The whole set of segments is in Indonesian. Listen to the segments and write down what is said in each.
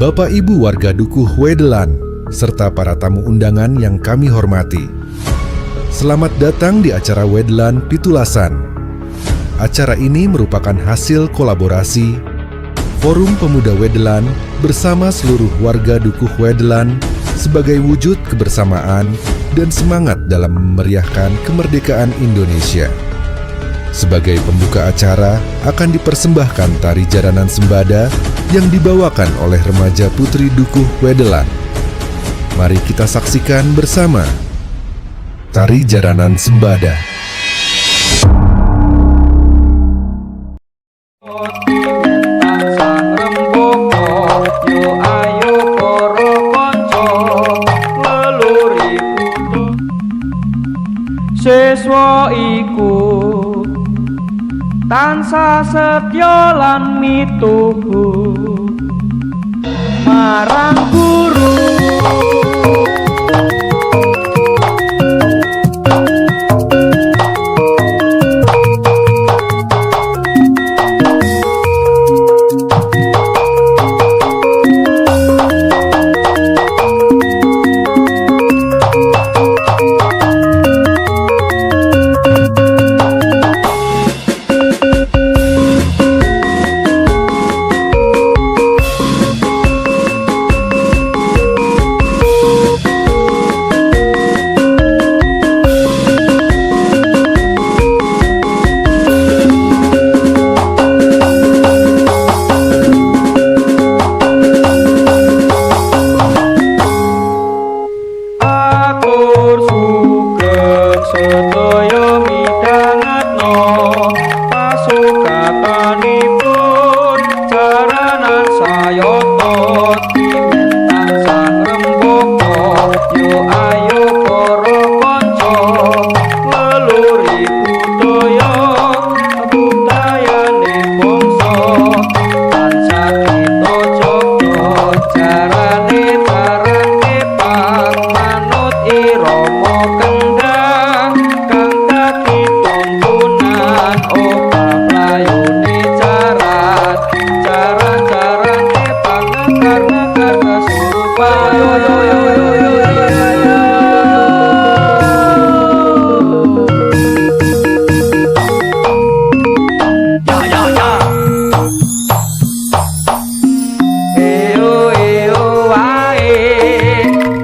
Bapak Ibu warga Dukuh Wedelan, serta para tamu undangan yang kami hormati. Selamat datang di acara Wedelan Pitulasan. Acara ini merupakan hasil kolaborasi Forum Pemuda Wedelan bersama seluruh warga Dukuh Wedelan sebagai wujud kebersamaan dan semangat dalam memeriahkan kemerdekaan Indonesia. Sebagai pembuka acara akan dipersembahkan tari Jaranan Sembada yang dibawakan oleh remaja putri Dukuh Wedelan. Mari kita saksikan bersama Tari Jaranan Sembada. Seswa iku tansah setya lan mituhu marang guru. Sedaya midhangetno pasukatanipun Jaranan sayata timentan sang rembaka. Yo ayo para kanca leluri budaya budayane bangsa tansah kita jaga jarane tarane pak manut irama kendang kang dadi tuntunan obah mlayune jaran jaran-jarane pangegar-negar kesurupan. Yo yo yo yo yo ya ya ya eo eo wae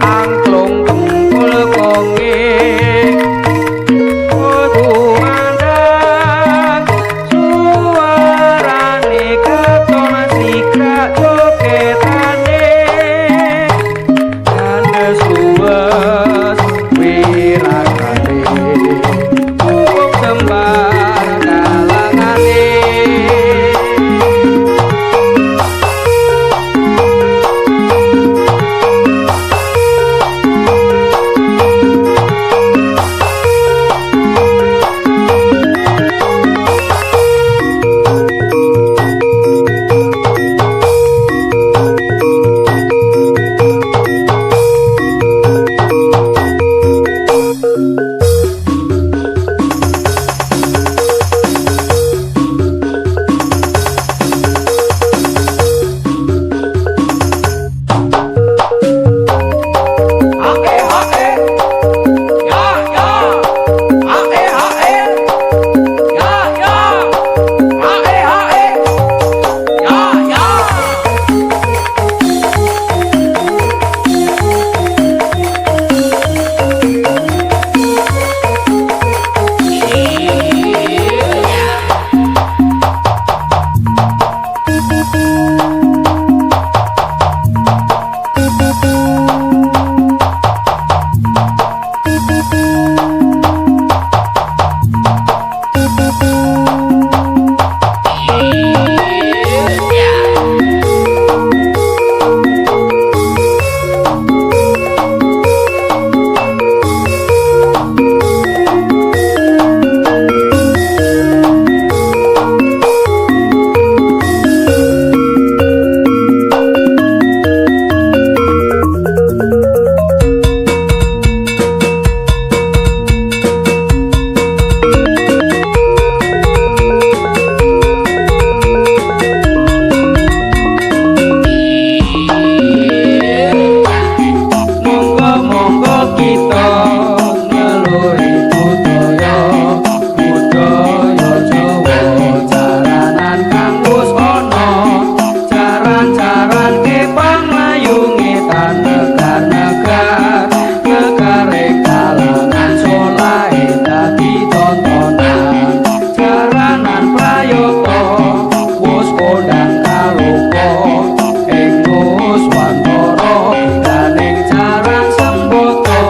angklung kempul konge kudu mandang suarane keton sikrak joketane kane suwes wirakane wong sembar kalangane. kita ngeluhi budaya Jawa jaranan kang wis ana jaran-jaran ke panglayunge tan negar-negar negare kalangan solahe dadi tontonan jaranan prayoto wis kondang kaloka ing Nuswantara daning jaran semboto.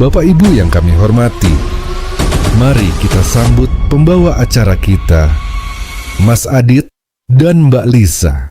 Bapak Ibu yang kami hormati, mari kita sambut pembawa acara kita, Mas Adit dan Mbak Lisa.